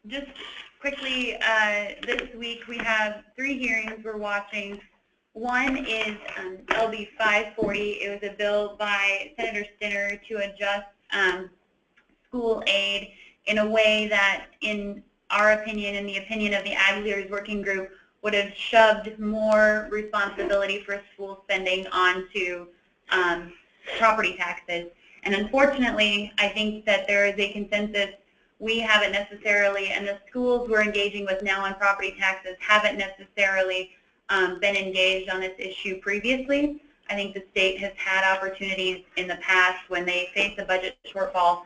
Just quickly, this week we have 3 hearings we're watching. One is LB 540. It was a bill by Senator Stinner to adjust school aid in a way that, in our opinion, in the opinion of the Ag Leaders Working Group, would have shoved more responsibility for school spending onto property taxes. And unfortunately, I think that there is a consensus. We haven't necessarily, and the schools we're engaging with now on property taxes haven't necessarily been engaged on this issue previously. I think the state has had opportunities in the past when they face a budget shortfall.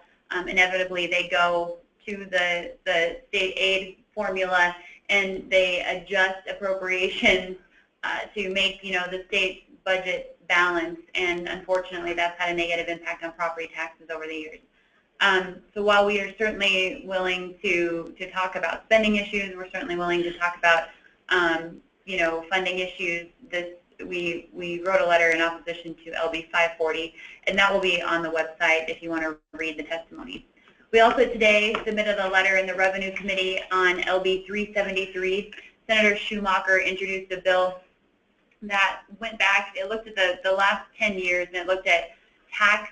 Inevitably, they go to the state aid formula and they adjust appropriations to make the state's budget balanced. And unfortunately, that's had a negative impact on property taxes over the years. So while we are certainly willing to talk about spending issues, we're certainly willing to talk about funding issues. We wrote a letter in opposition to LB 540, and that will be on the website if you want to read the testimony. We also today submitted a letter in the Revenue Committee on LB 373. Senator Schumacher introduced a bill that went back. It looked at the last 10 years, and it looked at tax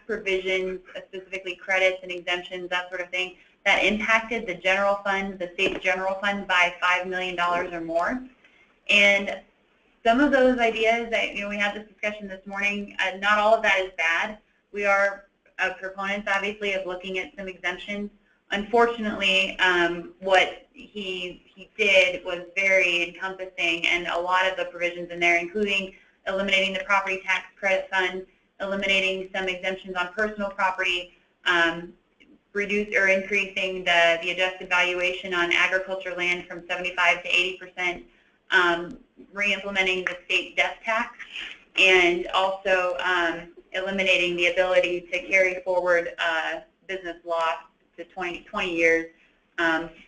provisions, specifically credits and exemptions, that sort of thing, that impacted the general fund, the state's general fund, by $5 million or more. And some of those ideas that, we had this discussion this morning, not all of that is bad. We are proponents, obviously, of looking at some exemptions. Unfortunately, what he did was very encompassing, and a lot of the provisions in there, including eliminating the property tax credit fund, eliminating some exemptions on personal property, reduce or increasing the adjusted valuation on agriculture land from 75 to 80%, re-implementing the state death tax, and also eliminating the ability to carry forward business loss to 20 years,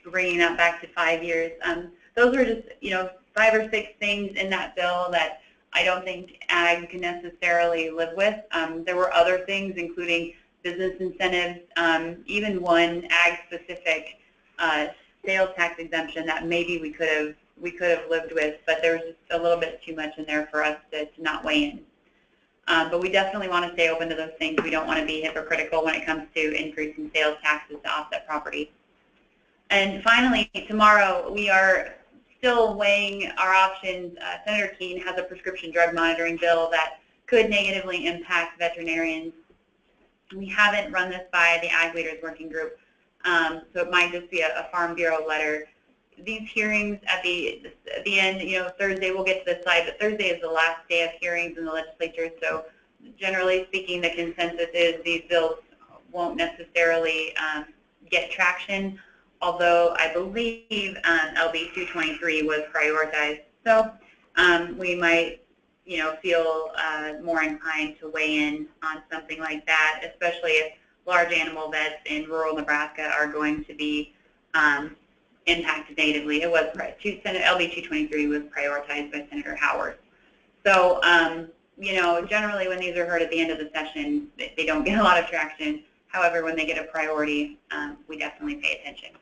bringing that back to 5 years. Those are just 5 or 6 things in that bill that I don't think ag can necessarily live with. There were other things, including business incentives, even one ag-specific sales tax exemption that maybe we could have lived with, but there was just a little bit too much in there for us to not weigh in. But we definitely want to stay open to those things. We don't want to be hypocritical when it comes to increasing sales taxes to offset property. And finally, tomorrow we are still weighing our options. Senator Keene has a prescription drug monitoring bill that could negatively impact veterinarians. We haven't run this by the Ag Leaders Working Group, so it might just be a Farm Bureau letter. These hearings at the end, Thursday we'll get to this slide, but Thursday is the last day of hearings in the legislature, so generally speaking, the consensus is these bills won't necessarily get traction, although I believe LB 223 was prioritized. So we might, feel more inclined to weigh in on something like that, especially if large animal vets in rural Nebraska are going to be impacted natively. It was LB 223 was prioritized by Senator Howard. So, generally when these are heard at the end of the session, they don't get a lot of traction. However, when they get a priority, we definitely pay attention.